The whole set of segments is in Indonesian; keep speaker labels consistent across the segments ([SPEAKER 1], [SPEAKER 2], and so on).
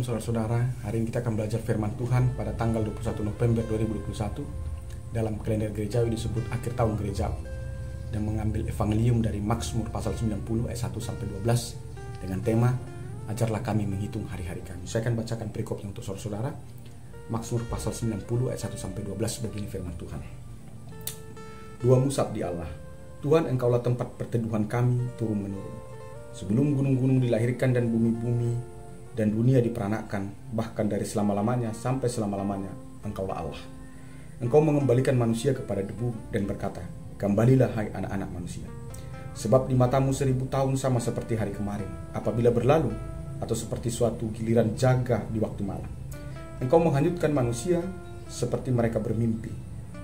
[SPEAKER 1] saudara-saudara. Hari ini kita akan belajar firman Tuhan pada tanggal 21 November 2021 dalam kalender gerejawi disebut akhir tahun gerejawi, dan mengambil evangelium dari Mazmur pasal 90 ayat 1-12 dengan tema ajarlah kami menghitung hari-hari kami. Saya akan bacakan perikopnya untuk saudara-saudara. Mazmur pasal 90 ayat 1-12 begini firman Tuhan. Dua musab di Allah. Tuhan, engkaulah tempat perteduhan kami turun-menurun. Sebelum gunung-gunung dilahirkan dan bumi-bumi dan dunia diperanakkan, bahkan dari selama-lamanya sampai selama-lamanya, engkaulah Allah. Engkau mengembalikan manusia kepada debu dan berkata, kembalilah hai anak-anak manusia. Sebab di matamu 1000 tahun sama seperti hari kemarin, apabila berlalu, atau seperti suatu giliran jaga di waktu malam. Engkau menghanyutkan manusia seperti mereka bermimpi,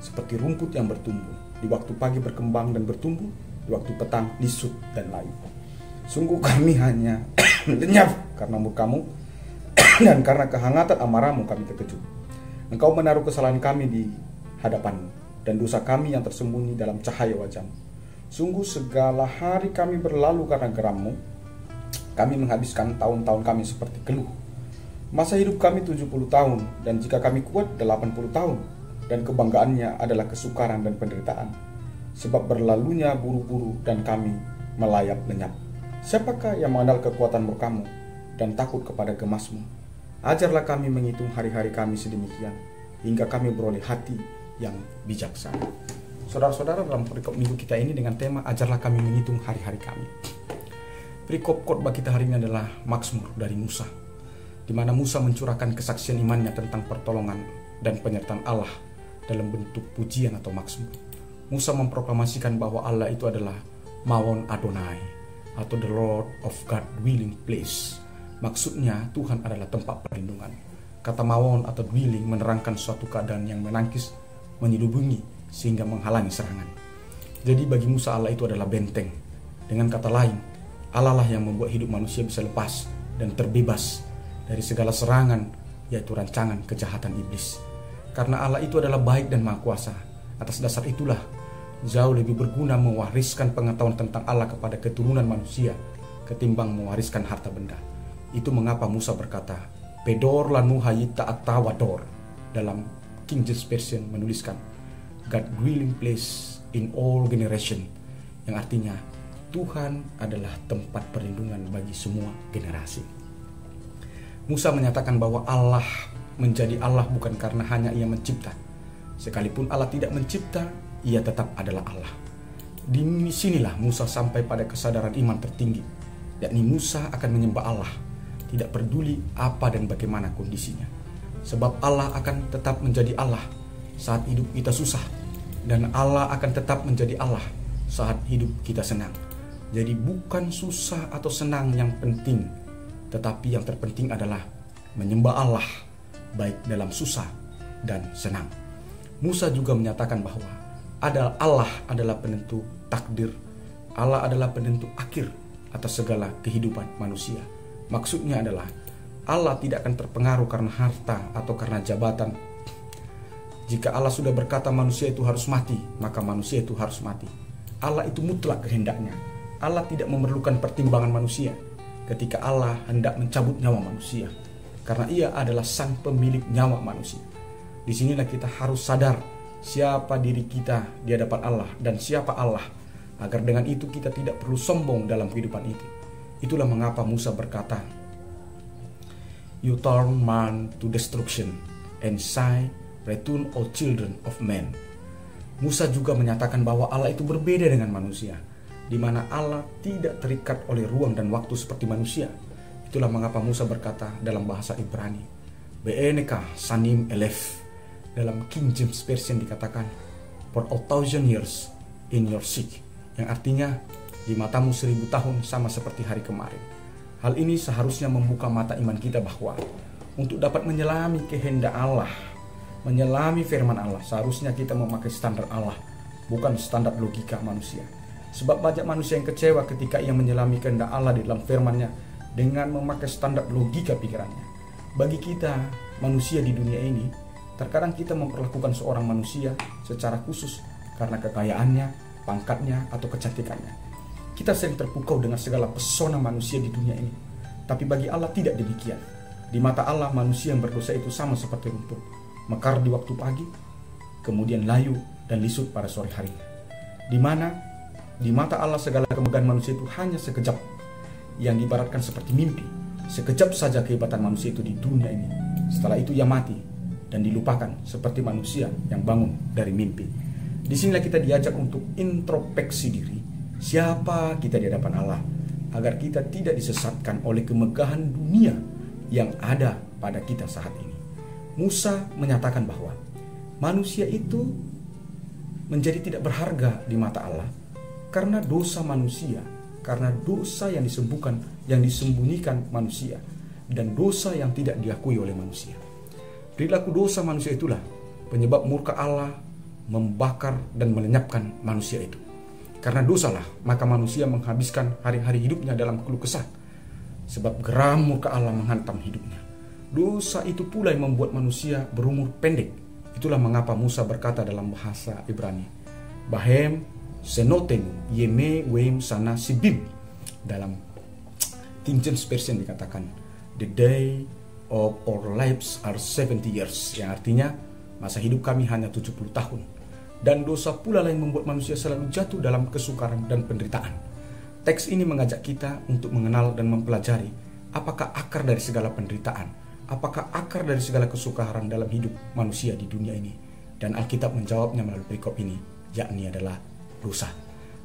[SPEAKER 1] seperti rumput yang bertumbuh, di waktu pagi berkembang dan bertumbuh, di waktu petang lisut dan layu. Sungguh kami hanya lenyap karena murkamu, dan karena kehangatan amarahmu kami terkejut. Engkau menaruh kesalahan kami di hadapanmu, dan dosa kami yang tersembunyi dalam cahaya wajahmu. Sungguh segala hari kami berlalu karena gerammu. Kami menghabiskan tahun-tahun kami seperti keluh. Masa hidup kami 70 tahun, dan jika kami kuat 80 tahun, dan kebanggaannya adalah kesukaran dan penderitaan. Sebab berlalunya buru-buru dan kami melayap lenyap. Siapakah yang mengenal kekuatan murkamu dan takut kepada gemasmu? Ajarlah kami menghitung hari-hari kami sedemikian, hingga kami beroleh hati yang bijaksana. Saudara-saudara, dalam perikop minggu kita ini dengan tema ajarlah kami menghitung hari-hari kami. Perikop khotbah kita hari ini adalah Mazmur dari Musa, di mana Musa mencurahkan kesaksian imannya tentang pertolongan dan penyertaan Allah dalam bentuk pujian atau mazmur. Musa memproklamasikan bahwa Allah itu adalah Mawon Adonai, atau the Lord of God dwelling place. Maksudnya Tuhan adalah tempat perlindungan. Kata mawon atau dwelling menerangkan suatu keadaan yang menangkis, menyelubungi sehingga menghalangi serangan. Jadi bagi Musa Allah itu adalah benteng. Dengan kata lain, Allah lah yang membuat hidup manusia bisa lepas dan terbebas dari segala serangan, yaitu rancangan kejahatan iblis. Karena Allah itu adalah baik dan maha kuasa. Atas dasar itulah jauh lebih berguna mewariskan pengetahuan tentang Allah kepada keturunan manusia ketimbang mewariskan harta benda. Itu mengapa Musa berkata, Pedor lanu hayita atawador. Dalam King James Version menuliskan, God dwelling place in all generation, yang artinya Tuhan adalah tempat perlindungan bagi semua generasi. Musa menyatakan bahwa Allah menjadi Allah bukan karena hanya ia mencipta. Sekalipun Allah tidak mencipta, ia tetap adalah Allah. Di sinilah Musa sampai pada kesadaran iman tertinggi, yakni Musa akan menyembah Allah, tidak peduli apa dan bagaimana kondisinya. Sebab Allah akan tetap menjadi Allah saat hidup kita susah, dan Allah akan tetap menjadi Allah saat hidup kita senang. Jadi bukan susah atau senang yang penting, tetapi yang terpenting adalah menyembah Allah baik dalam susah dan senang. Musa juga menyatakan bahwa Allah adalah penentu takdir. Allah adalah penentu akhir atas segala kehidupan manusia. Maksudnya adalah Allah tidak akan terpengaruh karena harta atau karena jabatan. Jika Allah sudah berkata manusia itu harus mati, maka manusia itu harus mati. Allah itu mutlak kehendaknya. Allah tidak memerlukan pertimbangan manusia ketika Allah hendak mencabut nyawa manusia, karena ia adalah sang pemilik nyawa manusia. Disinilah kita harus sadar siapa diri kita di hadapan Allah dan siapa Allah, agar dengan itu kita tidak perlu sombong dalam kehidupan itu. Itulah mengapa Musa berkata, You turn man to destruction and say, return all children of men. Musa juga menyatakan bahwa Allah itu berbeda dengan manusia, di mana Allah tidak terikat oleh ruang dan waktu seperti manusia. Itulah mengapa Musa berkata dalam bahasa Ibrani, Be'eneka sanim elef. Dalam King James Version dikatakan, For 1,000 years in your sick, yang artinya di matamu 1000 tahun sama seperti hari kemarin. Hal ini seharusnya membuka mata iman kita bahwa untuk dapat menyelami kehendak Allah, menyelami firman Allah, seharusnya kita memakai standar Allah, bukan standar logika manusia. Sebab banyak manusia yang kecewa ketika ia menyelami kehendak Allah di dalam firman-Nya dengan memakai standar logika pikirannya. Bagi kita manusia di dunia ini, terkadang kita memperlakukan seorang manusia secara khusus karena kekayaannya, pangkatnya, atau kecantikannya. Kita sering terpukau dengan segala pesona manusia di dunia ini. Tapi bagi Allah tidak demikian. Di mata Allah, manusia yang berdosa itu sama seperti rumput, mekar di waktu pagi, kemudian layu dan lisut pada sore harinya. Di mana di mata Allah segala kemegahan manusia itu hanya sekejap, yang diibaratkan seperti mimpi. Sekejap saja kehebatan manusia itu di dunia ini. Setelah itu ia mati dan dilupakan seperti manusia yang bangun dari mimpi. Disinilah kita diajak untuk introspeksi diri, siapa kita di hadapan Allah, agar kita tidak disesatkan oleh kemegahan dunia yang ada pada kita saat ini. Musa menyatakan bahwa manusia itu menjadi tidak berharga di mata Allah karena dosa manusia, karena dosa yang disembunyikan manusia, dan dosa yang tidak diakui oleh manusia. Perilaku dosa manusia itulah penyebab murka Allah membakar dan melenyapkan manusia itu. Karena dosalah, maka manusia menghabiskan hari-hari hidupnya dalam keluh kesah, sebab geram murka Allah menghantam hidupnya. Dosa itu pula yang membuat manusia berumur pendek. Itulah mengapa Musa berkata dalam bahasa Ibrani, Bahem senotenu yeme weim sana sibim. Dalam King James Version dikatakan, the day of our lives are 70 years, yang artinya masa hidup kami hanya 70 tahun. Dan dosa pula yang membuat manusia selalu jatuh dalam kesukaran dan penderitaan. Teks ini mengajak kita untuk mengenal dan mempelajari apakah akar dari segala penderitaan, apakah akar dari segala kesukaran dalam hidup manusia di dunia ini. Dan Alkitab menjawabnya melalui perikop ini, yakni adalah dosa.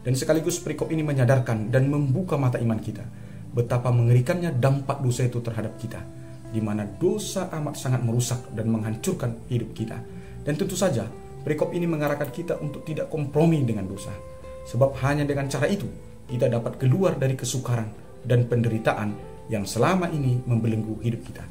[SPEAKER 1] Dan sekaligus perikop ini menyadarkan dan membuka mata iman kita betapa mengerikannya dampak dosa itu terhadap kita, di mana dosa amat sangat merusak dan menghancurkan hidup kita. Dan tentu saja perikop ini mengarahkan kita untuk tidak kompromi dengan dosa, sebab hanya dengan cara itu kita dapat keluar dari kesukaran dan penderitaan yang selama ini membelenggu hidup kita.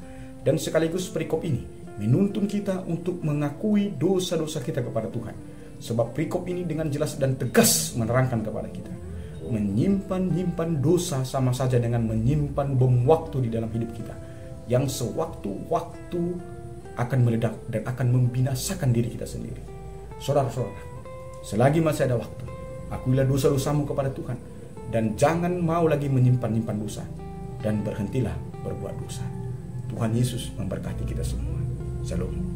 [SPEAKER 1] Dan sekaligus perikop ini menuntun kita untuk mengakui dosa-dosa kita kepada Tuhan, sebab perikop ini dengan jelas dan tegas menerangkan kepada kita, menyimpan dosa sama saja dengan menyimpan bom waktu di dalam hidup kita, yang sewaktu-waktu akan meledak dan akan membinasakan diri kita sendiri. Saudara-saudara, selagi masih ada waktu, akuilah dosa-dosamu kepada Tuhan, dan jangan mau lagi menyimpan dosa, dan berhentilah berbuat dosa. Tuhan Yesus memberkati kita semua. Shalom.